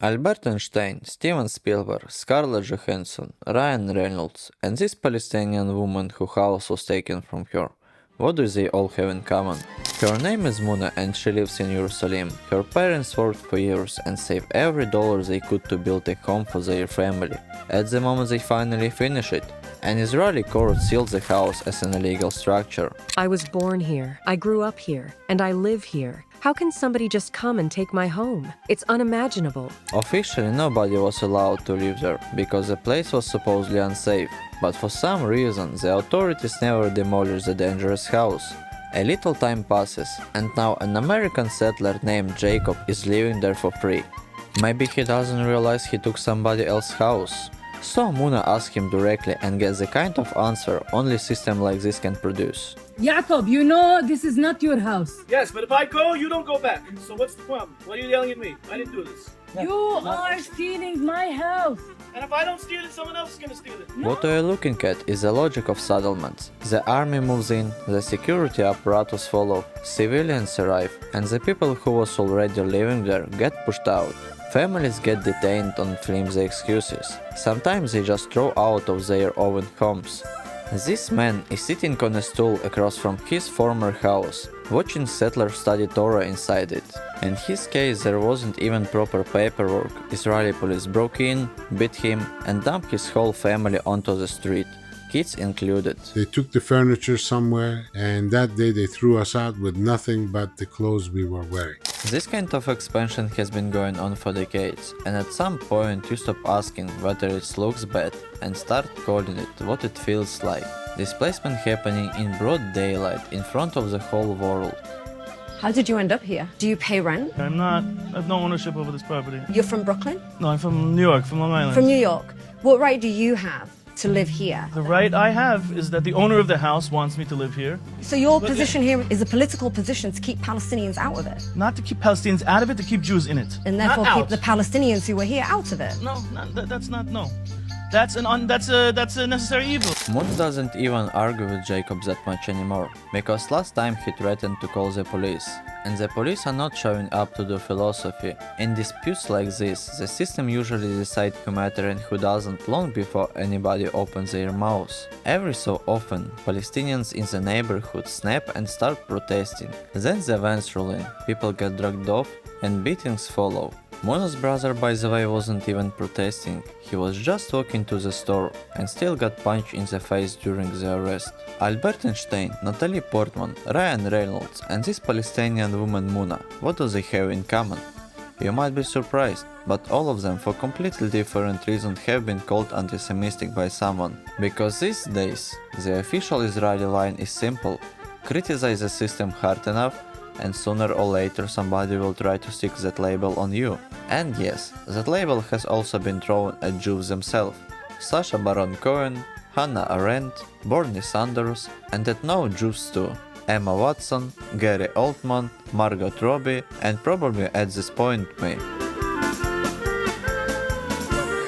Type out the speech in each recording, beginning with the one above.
Albert Einstein, Steven Spielberg, Scarlett Johansson, Ryan Reynolds, and this Palestinian woman whose house was taken from her. What do they all have in common? Her name is Muna and she lives in Jerusalem. Her parents worked for years and saved every dollar they could to build a home for their family. At the moment they finally finish it, an Israeli court sealed the house as an illegal structure. I was born here, I grew up here, and I live here. How can somebody just come and take my home? It's unimaginable. Officially nobody was allowed to live there, because the place was supposedly unsafe. But for some reason the authorities never demolished the dangerous house. A little time passes, and now an American settler named Jacob is living there for free. Maybe he doesn't realize he took somebody else's house. So Muna asks him directly and gets the kind of answer only system like this can produce. Jacob, you know this is not your house. Yes, but if I go, you don't go back. So what's the problem? Why are you yelling at me? I didn't do this. You are stealing my house. And if I don't steal it, someone else is gonna steal it. What we are looking at is the logic of settlements. The army moves in, the security apparatus follow, civilians arrive, and the people who was already living there get pushed out. Families get detained on flimsy excuses. Sometimes they just throw out of their own homes. This man is sitting on a stool across from his former house, watching settlers study Torah inside it. In his case there wasn't even proper paperwork. Israeli police broke in, beat him, and dumped his whole family onto the street, kids included. They took the furniture somewhere, and that day they threw us out with nothing but the clothes we were wearing. This kind of expansion has been going on for decades, and at some point you stop asking whether it looks bad and start calling it what it feels like. Displacement happening in broad daylight in front of the whole world. How did you end up here? Do you pay rent? I have no ownership over this property. You're from Brooklyn? No, I'm from New York, from Long Island. From New York. What right do you have to live here? The right I have is that the owner of the house wants me to live here. So your position here is a political position to keep Palestinians out of it, Not to keep Palestinians out of it, to keep Jews in it. and therefore Not keep out. the Palestinians who were here out of it. No, that's not, no. That's a necessary evil. Moon doesn't even argue with Jacob that much anymore, because last time he threatened to call the police. And the police are not showing up to do philosophy. In disputes like this, the system usually decides who matters and who doesn't long before anybody opens their mouths. Every so often, Palestinians in the neighborhood snap and start protesting. Then the vans roll in, people get dragged off, and beatings follow. Mona's brother, by the way, wasn't even protesting. He was just walking to the store and still got punched in the face during the arrest. Albert Einstein, Natalie Portman, Ryan Reynolds, and this Palestinian woman Muna, what do they have in common? You might be surprised, but all of them for completely different reasons have been called anti-Semitic by someone. Because these days, the official Israeli line is simple: criticize the system hard enough, and sooner or later somebody will try to stick that label on you. And yes, that label has also been thrown at Jews themselves. Sacha Baron Cohen, Hannah Arendt, Bernie Sanders, and at now Jews too. Emma Watson, Gary Oldman, Margot Robbie, and probably at this point me.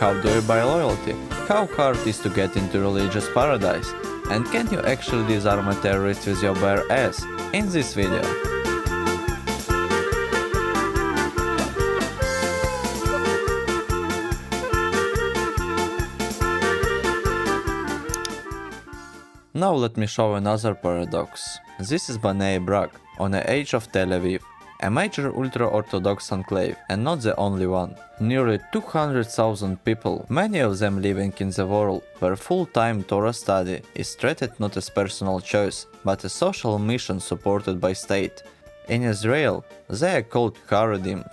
How do you buy loyalty? How hard is to get into religious paradise? And can you actually disarm a terrorist with your bare ass? In this video. Now let me show another paradox. This is Bnei Brak, on the edge of Tel Aviv, a major ultra-Orthodox enclave, and not the only one. Nearly 200,000 people, many of them living in the world where full-time Torah study is treated not as personal choice, but a social mission supported by state. In Israel, they are called Haredim,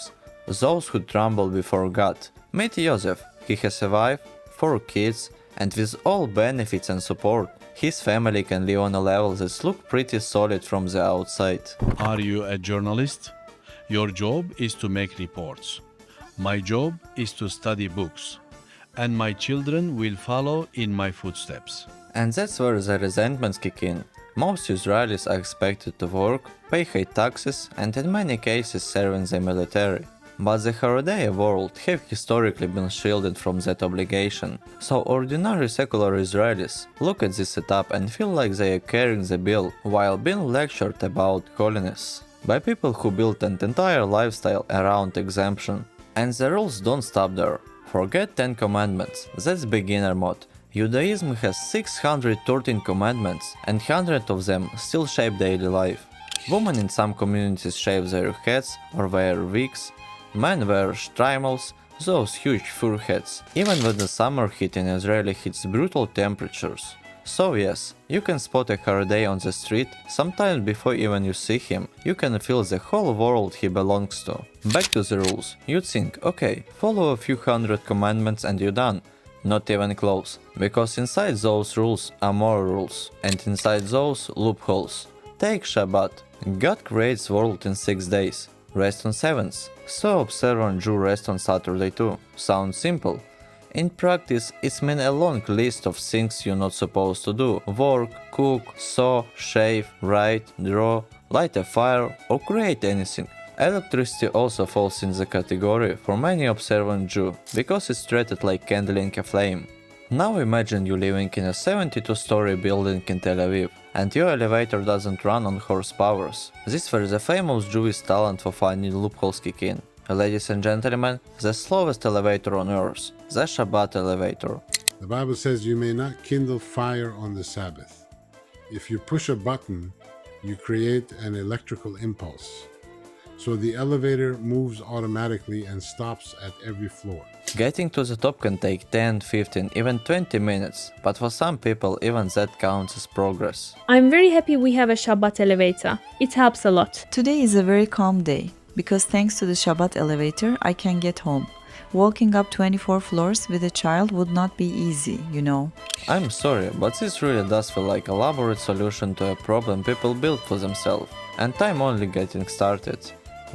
those who tremble before God. Meet Yosef, he has a wife, 4 kids, and with all benefits and support, his family can live on a level that looks pretty solid from the outside. Are you a journalist? Your job is to make reports. My job is to study books. And my children will follow in my footsteps. And that's where the resentments kick in. Most Israelis are expected to work, pay high taxes, and in many cases serve in the military. But the Haredi world have historically been shielded from that obligation, so ordinary secular Israelis look at this setup and feel like they are carrying the bill while being lectured about holiness by people who built an entire lifestyle around exemption. And the rules don't stop there. Forget 10 commandments, that's beginner mode. Judaism has 613 commandments and 100 of them still shape daily life. Women in some communities shave their heads or wear wigs, men wear shtreimels, those huge fur hats, even when the summer heat in Israel hits brutal temperatures. So yes, you can spot a Haredi on the street, sometimes before even you see him, you can feel the whole world he belongs to. Back to the rules, you'd think, okay, follow a few hundred commandments and you're done. Not even close, because inside those rules are more rules, and inside those loopholes. Take Shabbat. God creates world in 6 days, rest on 7th, so observant Jew rest on Saturday too. Sounds simple. In practice, it means a long list of things you're not supposed to do. Work, cook, sew, shave, write, draw, light a fire, or create anything. Electricity also falls in the category for many observant Jew, because it's treated like kindling a flame. Now imagine you living in a 72-story building in Tel Aviv, and your elevator doesn't run on horsepowers. This where the famous Jewish talent for finding loopholes kick in. Ladies and gentlemen, the slowest elevator on earth, the Shabbat elevator. The Bible says you may not kindle fire on the Sabbath. If you push a button, you create an electrical impulse. So the elevator moves automatically and stops at every floor. Getting to the top can take 10, 15, even 20 minutes, but for some people even that counts as progress. I'm very happy we have a Shabbat elevator. It helps a lot. Today is a very calm day, because thanks to the Shabbat elevator, I can get home. Walking up 24 floors with a child would not be easy, you know. I'm sorry, but this really does feel like a elaborate solution to a problem people built for themselves. And I'm only getting started.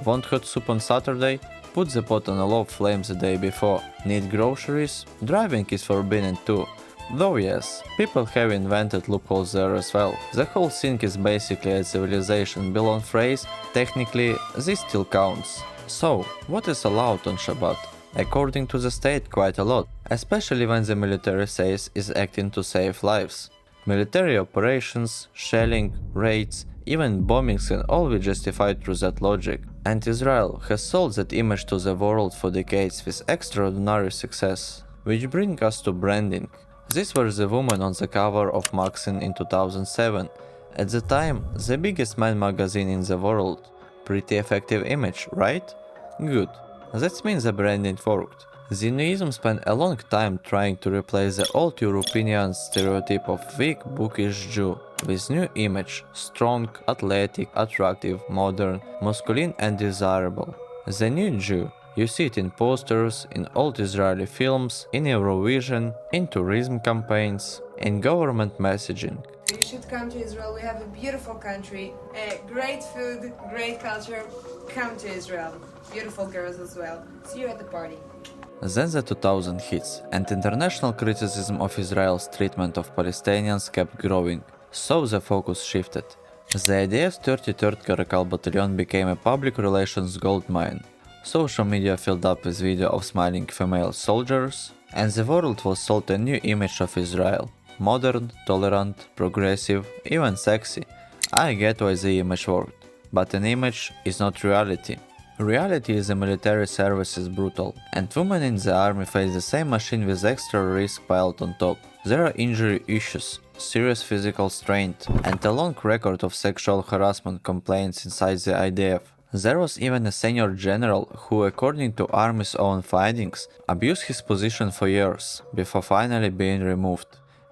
Want hot soup on Saturday? Put the pot on a low flame the day before. Need groceries? Driving is forbidden too. Though yes, people have invented loopholes there as well. The whole thing is basically a civilization built on phrase, technically this still counts. So, what is allowed on Shabbat? According to the state, quite a lot, especially when the military says is acting to save lives. Military operations, shelling, raids, even bombings can all be justified through that logic. And Israel has sold that image to the world for decades with extraordinary success. Which brings us to branding. This was the woman on the cover of Maxim in 2007. At the time, the biggest man magazine in the world. Pretty effective image, right? Good. That means the branding worked. Zionism spent a long time trying to replace the old European stereotype of weak, bookish Jew with new image, strong, athletic, attractive, modern, masculine and desirable. The new Jew. You see it in posters, in old Israeli films, in Eurovision, in tourism campaigns, in government messaging. You should come to Israel. We have a beautiful country, great food, great culture. Come to Israel. Beautiful girls as well. See you at the party. Then the 2000 hits, and international criticism of Israel's treatment of Palestinians kept growing, so the focus shifted. The IDF's 33rd Caracal Battalion became a public relations goldmine. Social media filled up with video of smiling female soldiers, and the world was sold a new image of Israel. Modern, tolerant, progressive, even sexy. I get why the image worked, but an image is not reality. Reality is the military service is brutal, and women in the army face the same machine with extra risk piled on top. There are injury issues, serious physical strain, and a long record of sexual harassment complaints inside the IDF. There was even a senior general who, according to army's own findings, abused his position for years, before finally being removed.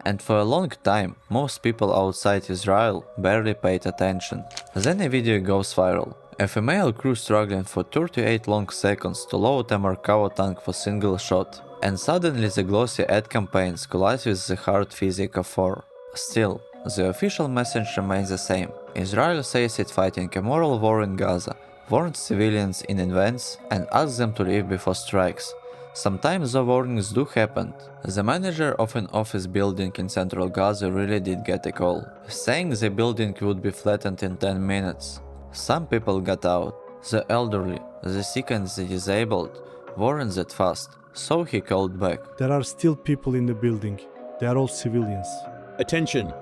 And for a long time, most people outside Israel barely paid attention. Then a video goes viral. A female crew struggling for 38 long seconds to load a Merkava tank for single shot, and suddenly the glossy ad campaigns collide with the hard physics of war. Still, the official message remains the same. Israel says it's fighting a moral war in Gaza, warns civilians in advance, and asks them to leave before strikes. Sometimes the warnings do happen. The manager of an office building in central Gaza really did get a call, saying the building would be flattened in 10 minutes. Some people got out. The elderly, the sick and the disabled weren't that fast, so he called back. There are still people in the building. They are all civilians. Attention!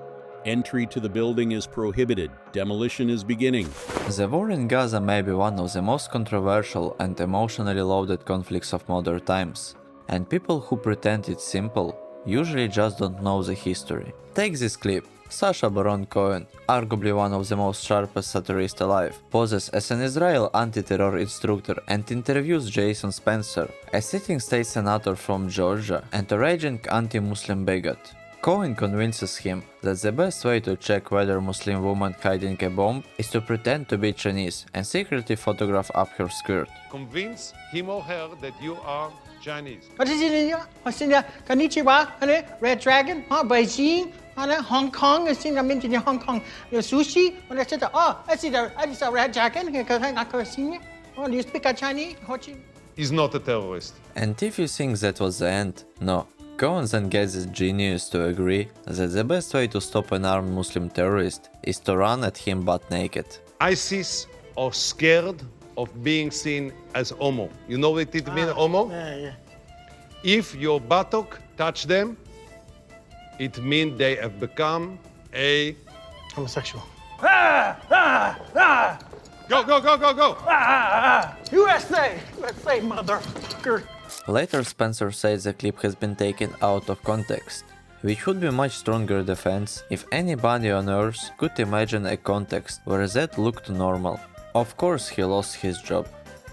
Entry to the building is prohibited. Demolition is beginning. The war in Gaza may be one of the most controversial and emotionally loaded conflicts of modern times, and people who pretend it's simple usually just don't know the history. Take this clip. Sacha Baron Cohen, arguably one of the most sharpest satirists alive, poses as an Israel anti-terror instructor and interviews Jason Spencer, a sitting state senator from Georgia and a raging anti-Muslim bigot. Cohen convinces him that the best way to check whether a Muslim woman hiding a bomb is to pretend to be Chinese and secretly photograph up her skirt. Convince him or her that you are Chinese. Konnichiwa, Red Dragon, Beijing, Hong Kong, I've been to Hong Kong, sushi, when I said, I see the Red Dragon, oh, do you speak Chinese? He's not a terrorist. And if you think that was the end, no. Cohen then gets his genius to agree that the best way to stop an armed Muslim terrorist is to run at him butt naked. ISIS are scared of being seen as homo. You know what it means, homo? Yeah. If your buttock touch them, it means they have become a homosexual. Go! USA, motherfucker. Later, Spencer says the clip has been taken out of context, which would be much stronger defense if anybody on Earth could imagine a context where that looked normal. Of course, he lost his job.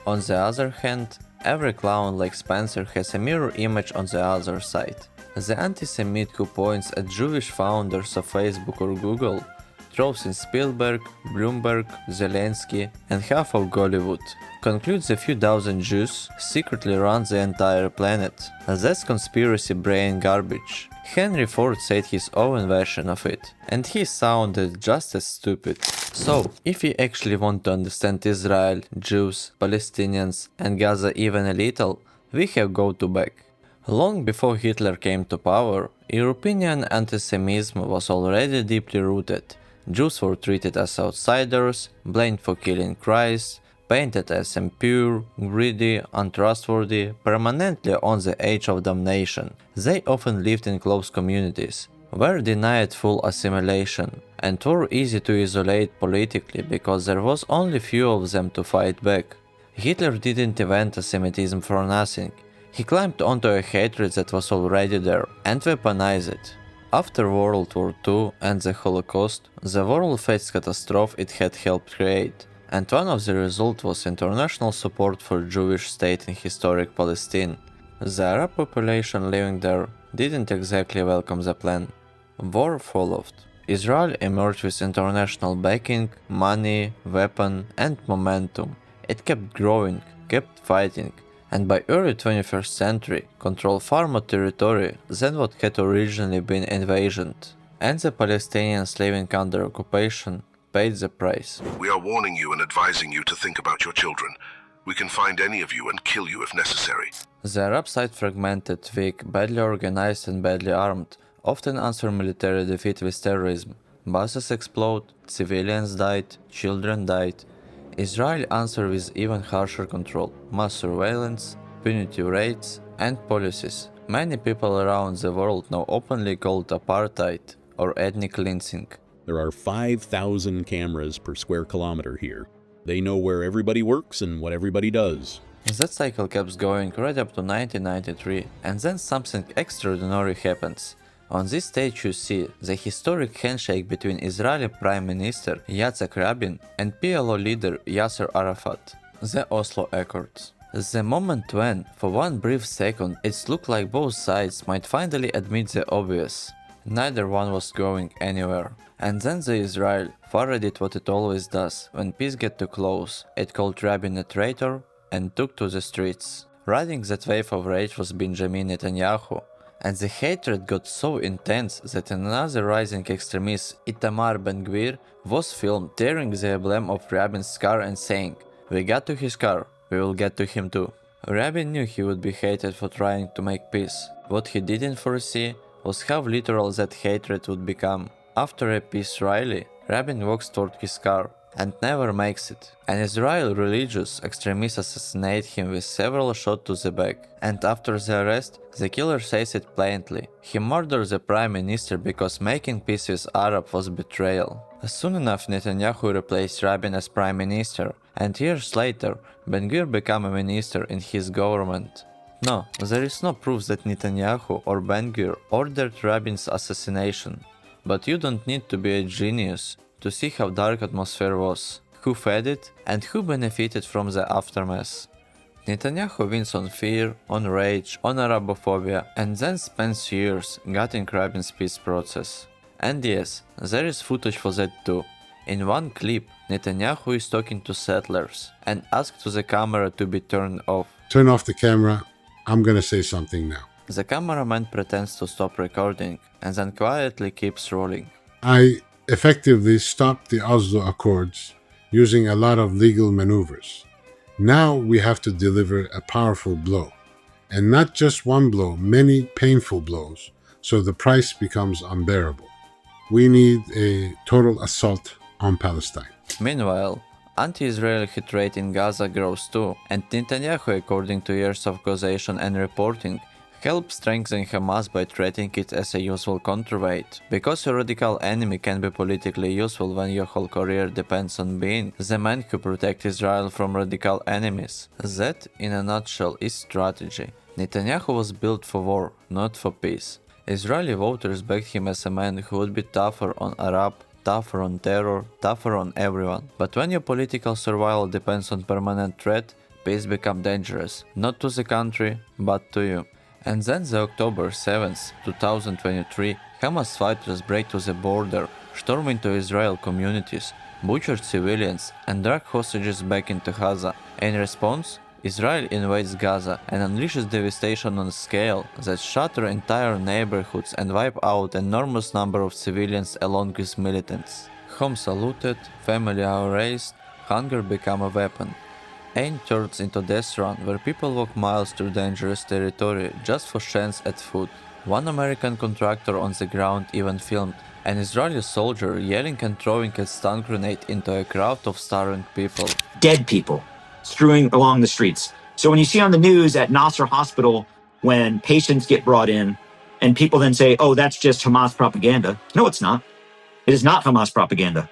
On the other hand, every clown like Spencer has a mirror image on the other side. The anti-Semite who points at Jewish founders of Facebook or Google throws in Spielberg, Bloomberg, Zelensky, and half of Gollywood. Concludes a few dozen Jews secretly run the entire planet. That's conspiracy brain garbage. Henry Ford said his own version of it, and he sounded just as stupid. So, if you actually want to understand Israel, Jews, Palestinians, and Gaza even a little, we have go to back. Long before Hitler came to power, European anti-Semitism was already deeply rooted. Jews were treated as outsiders, blamed for killing Christ, painted as impure, greedy, untrustworthy, permanently on the edge of damnation. They often lived in close communities, were denied full assimilation, and were easy to isolate politically because there was only few of them to fight back. Hitler didn't invent anti-Semitism for nothing. He climbed onto a hatred that was already there and weaponized it. After World War II and the Holocaust, the world faced catastrophe it had helped create, and one of the results was international support for Jewish state in historic Palestine. The Arab population living there didn't exactly welcome the plan. War followed. Israel emerged with international backing, money, weapon, and momentum. It kept growing, kept fighting, and by early 21st century controlled far more territory than what had originally been invasioned. And the Palestinians living under occupation paid the price. We are warning you and advising you to think about your children. We can find any of you and kill you if necessary. The Arab side fragmented, weak, badly organized and badly armed, often answer military defeat with terrorism. Buses explode, civilians died, children died. Israel answered with even harsher control, mass surveillance, punitive raids, and policies. Many people around the world now openly call it apartheid or ethnic cleansing. There are 5,000 cameras per square kilometer here. They know where everybody works and what everybody does. That cycle keeps going right up to 1993, and then something extraordinary happens. On this stage you see the historic handshake between Israeli Prime Minister Yitzhak Rabin and PLO leader Yasser Arafat, the Oslo Accords. The moment when, for one brief second, it looked like both sides might finally admit the obvious. Neither one was going anywhere. And then the Israel finally did what it always does when peace gets too close. It called Rabin a traitor and took to the streets. Riding that wave of rage was Benjamin Netanyahu. And the hatred got so intense that another rising extremist, Itamar Ben-Gvir, was filmed tearing the emblem of Rabin's car and saying, "We got to his car, we will get to him too." Rabin knew he would be hated for trying to make peace. What he didn't foresee was how literal that hatred would become. After a peace rally, Rabin walks toward his car, and never makes it. An Israeli religious extremist assassinates him with several shots to the back, and after the arrest, the killer says it plainly. He murdered the prime minister because making peace with Arab was betrayal. Soon enough, Netanyahu replaced Rabin as prime minister, and years later, Ben-Gvir became a minister in his government. No, there is no proof that Netanyahu or Ben-Gvir ordered Rabin's assassination. But you don't need to be a genius to see how dark atmosphere was, who fed it, and who benefited from the aftermath. Netanyahu wins on fear, on rage, on Arabophobia, and then spends years gutting Rabin's peace process. And yes, there is footage for that too. In one clip, Netanyahu is talking to settlers and asks the camera to be turned off. Turn off the camera. I'm gonna say something now. The cameraman pretends to stop recording and then quietly keeps rolling. I effectively stopped the Oslo Accords using a lot of legal maneuvers. Now we have to deliver a powerful blow. And not just one blow, many painful blows, so the price becomes unbearable. We need a total assault on Palestine. Meanwhile, anti-Israeli hate rate in Gaza grows too, and Netanyahu, according to years of causation and reporting, helped strengthen Hamas by treating it as a useful counterweight. Because a radical enemy can be politically useful when your whole career depends on being the man who protects Israel from radical enemies. That, in a nutshell, is strategy. Netanyahu was built for war, not for peace. Israeli voters backed him as a man who would be tougher on Arab, tougher on terror, tougher on everyone. But when your political survival depends on permanent threat, peace becomes dangerous, not to the country, but to you. And then the October 7th, 2023, Hamas fighters break to the border, storm into Israel communities, butcher civilians, and drag hostages back into Gaza. In response, Israel invades Gaza and unleashes devastation on a scale that shatters entire neighborhoods and wipe out an enormous number of civilians along with militants. Homes are looted, families are erased, hunger becomes a weapon. Aid turns into death run where people walk miles through dangerous territory just for chance at food. One American contractor on the ground even filmed an Israeli soldier yelling and throwing a stun grenade into a crowd of starving people. Dead people strewing along the streets. So when you see on the news at Nasser Hospital, when patients get brought in and people then say, oh, that's just Hamas propaganda. No, it's not. It is not Hamas propaganda.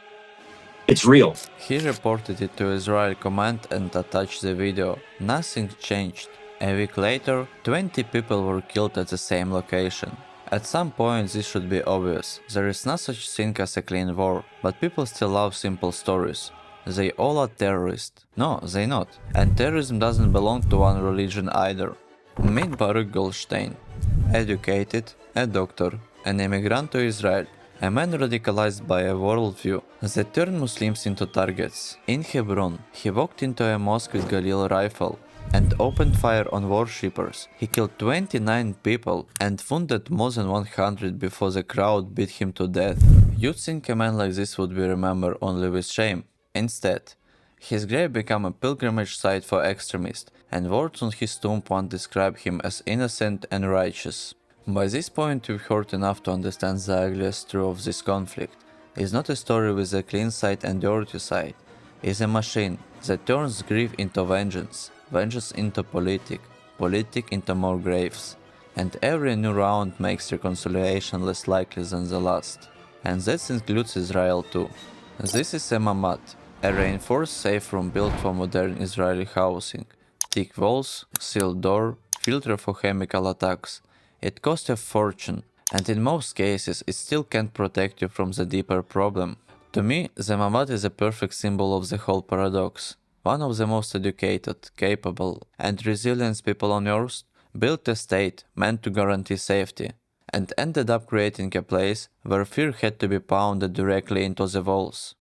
It's real. He reported it to Israel Command and attached the video. Nothing changed. A week later, 20 people were killed at the same location. At some point this should be obvious. There is no such thing as a clean war, but people still love simple stories. They all are terrorists. No, they not. And terrorism doesn't belong to one religion either. Meet Baruch Goldstein. Educated, a doctor, an immigrant to Israel, a man radicalized by a worldview that turned Muslims into targets. In Hebron, he walked into a mosque with Galil rifle and opened fire on worshippers. He killed 29 people and wounded more than 100 before the crowd beat him to death. You'd think a man like this would be remembered only with shame. Instead, his grave became a pilgrimage site for extremists, and words on his tomb once describe him as innocent and righteous. By this point we've heard enough to understand the ugliest truth of this conflict. It's not a story with a clean side and dirty side. It's a machine that turns grief into vengeance, vengeance into politic into more graves. And every new round makes reconciliation less likely than the last. And that includes Israel too. This is a mamad, a reinforced safe room built for modern Israeli housing. Thick walls, sealed door, filter for chemical attacks. It costs a fortune, and in most cases it still can't protect you from the deeper problem. To me, the mamad is a perfect symbol of the whole paradox. One of the most educated, capable, and resilient people on earth built a state meant to guarantee safety, and ended up creating a place where fear had to be pounded directly into the walls.